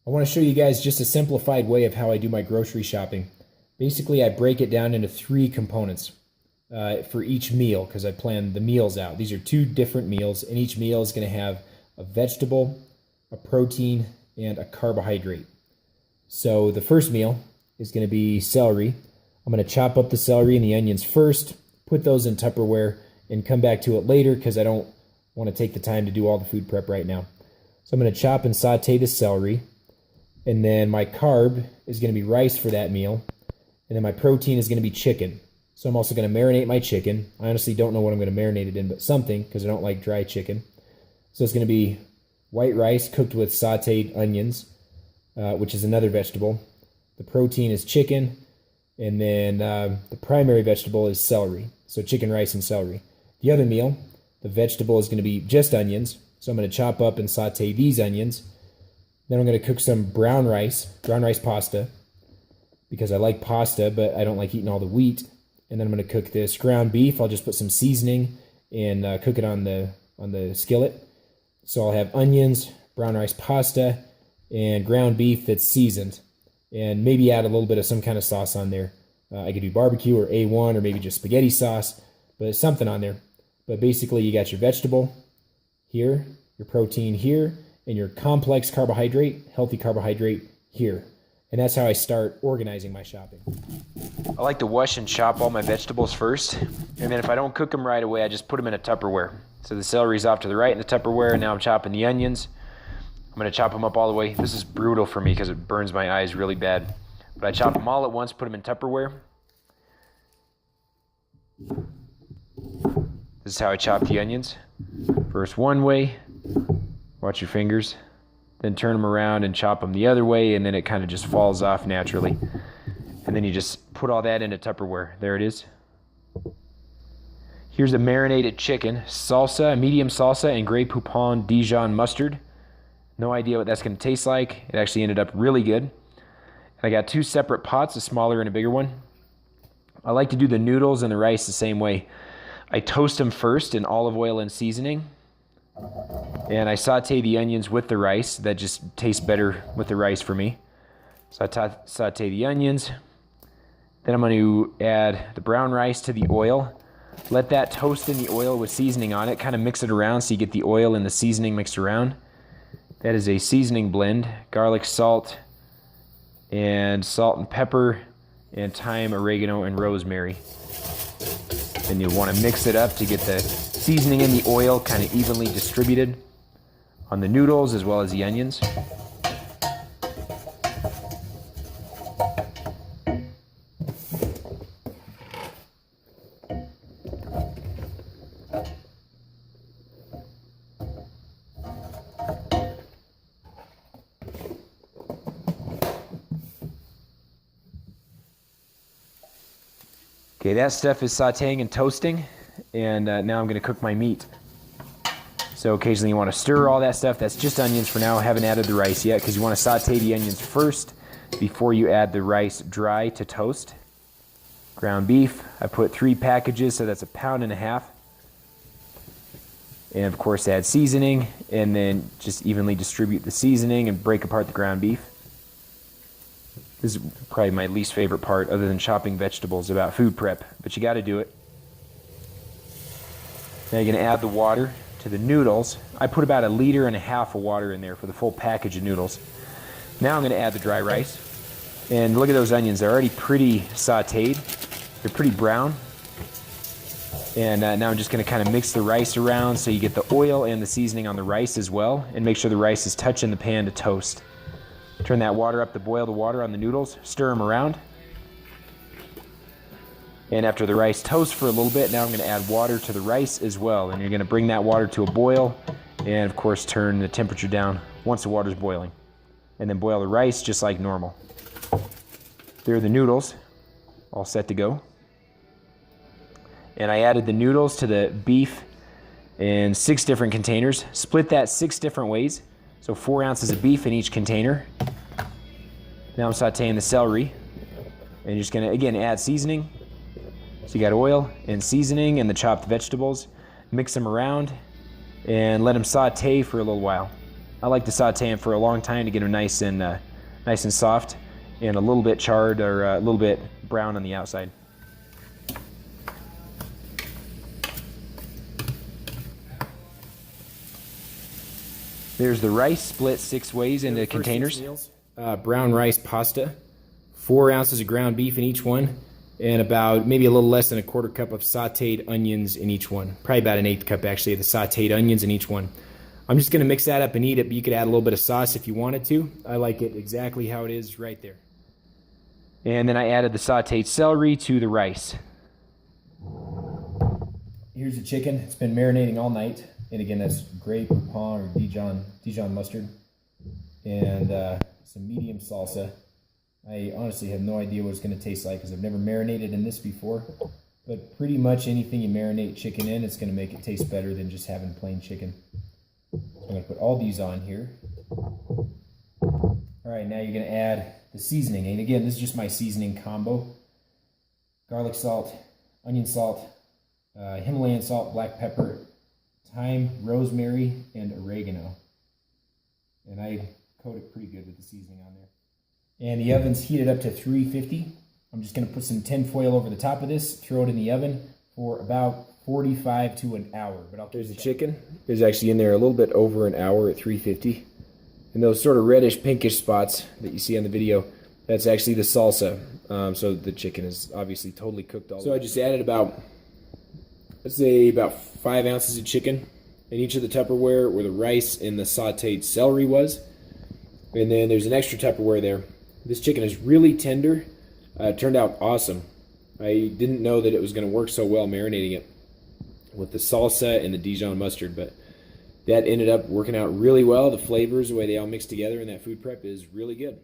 I want to show you guys just a simplified way of how I do my grocery shopping. Basically, I break it down into 3 components for each meal because I plan the meals out. These are 2 different meals, and each meal is going to have a vegetable, a protein, and a carbohydrate. So the first meal is going to be celery. I'm going to chop up the celery and the onions first, put those in Tupperware, and come back to it later because I don't want to take the time to do all the food prep right now. So I'm going to chop and saute the celery. And then my carb is going to be rice for that meal. And then my protein is going to be chicken. So I'm also going to marinate my chicken. I honestly don't know what I'm going to marinate it in, but something, because I don't like dry chicken. So it's going to be white rice cooked with sauteed onions, which is another vegetable. The protein is chicken. And then the primary vegetable is celery. So chicken, rice, and celery. The other meal, the vegetable is going to be just onions. So I'm going to chop up and saute these onions. Then I'm going to cook some brown rice pasta, because I like pasta, but I don't like eating all the wheat. And then I'm going to cook this ground beef. I'll just put some seasoning and cook it on the skillet. So I'll have onions, brown rice pasta, and ground beef that's seasoned. And maybe add a little bit of some kind of sauce on there. I could do barbecue or A1 or maybe just spaghetti sauce, but something on there. But basically you got your vegetable here, your protein here, and your complex carbohydrate, healthy carbohydrate here. And that's how I start organizing my shopping. I like to wash and chop all my vegetables first. And then if I don't cook them right away, I just put them in a Tupperware. So the celery's off to the right in the Tupperware, and now I'm chopping the onions. I'm going to chop them up all the way. This is brutal for me because it burns my eyes really bad. But I chop them all at once, put them in Tupperware. This is how I chop the onions. First one way. Watch your fingers. Then turn them around and chop them the other way, and then it kind of just falls off naturally. And then you just put all that into Tupperware. There it is. Here's the marinated chicken. Salsa, medium salsa, and Grey Poupon Dijon mustard. No idea what that's going to taste like. It actually ended up really good. And I got 2 separate pots, a smaller and a bigger one. I like to do the noodles and the rice the same way. I toast them first in olive oil and seasoning. And I saute the onions with the rice. That just tastes better with the rice for me. So I saute the onions. Then I'm going to add the brown rice to the oil. Let that toast in the oil with seasoning on it. Kind of mix it around so you get the oil and the seasoning mixed around. That is a seasoning blend. Garlic, salt, and pepper, and thyme, oregano, and rosemary. Then you'll want to mix it up to get the seasoning in the oil kind of evenly distributed on the noodles as well as the onions. Okay, that stuff is sauteing and toasting, and now I'm going to cook my meat. So occasionally you want to stir all that stuff. That's just onions for now. I haven't added the rice yet because you want to saute the onions first before you add the rice dry to toast. Ground beef, I put 3 packages, so that's 1.5 pounds. And of course add seasoning, and then just evenly distribute the seasoning and break apart the ground beef. This is probably my least favorite part, other than chopping vegetables, about food prep, but you got to do it. Now you're going to add the water to the noodles. I put about 1.5 liters of water in there for the full package of noodles. Now I'm going to add the dry rice. And look at those onions. They're already pretty sauteed. They're pretty brown. And now I'm just going to kind of mix the rice around so you get the oil and the seasoning on the rice as well, and make sure the rice is touching the pan to toast. Turn that water up to boil the water on the noodles. Stir them around. And after the rice toasts for a little bit, now I'm going to add water to the rice as well. And you're going to bring that water to a boil. And of course, turn the temperature down once the water's boiling. And then boil the rice just like normal. There are the noodles, all set to go. And I added the noodles to the beef in 6 different containers. Split that 6 different ways. So 4 ounces of beef in each container. Now I'm sauteing the celery. And you're just going to, again, add seasoning. So you got oil and seasoning and the chopped vegetables. Mix them around and let them saute for a little while. I like to saute them for a long time to get them nice and soft, and a little bit charred or a little bit brown on the outside. There's the rice split 6 ways into containers. Brown rice pasta, 4 ounces of ground beef in each one, and about maybe a little less than a 1/4 cup of sauteed onions in each one. Probably about an 1/8 cup actually of the sauteed onions in each one. I'm just going to mix that up and eat it, but you could add a little bit of sauce if you wanted to. I like it exactly how it is right there. And then I added the sauteed celery to the rice. Here's the chicken. It's been marinating all night. And again, that's Grey Poupon or Dijon mustard. And some medium salsa. I honestly have no idea what it's going to taste like because I've never marinated in this before. But pretty much anything you marinate chicken in, it's going to make it taste better than just having plain chicken. So I'm going to put all these on here. Alright, now you're going to add the seasoning. And again, this is just my seasoning combo. Garlic salt, onion salt, Himalayan salt, black pepper, thyme, rosemary, and oregano. And I coat it pretty good with the seasoning on there. And the oven's heated up to 350. I'm just going to put some tin foil over the top of this, throw it in the oven for about 45 to an hour. But there's the chicken. It's actually in there a little bit over an hour at 350. And those sort of reddish pinkish spots that you see on the video, that's actually the salsa. So the chicken is obviously totally cooked all. So I just added about, let's say about 5 ounces of chicken in each of the Tupperware where the rice and the sauteed celery was. And then there's an extra Tupperware there. This chicken is really tender. It turned out awesome. I didn't know that it was going to work so well marinating it with the salsa and the Dijon mustard, but that ended up working out really well. The flavors, the way they all mix together in that food prep is really good.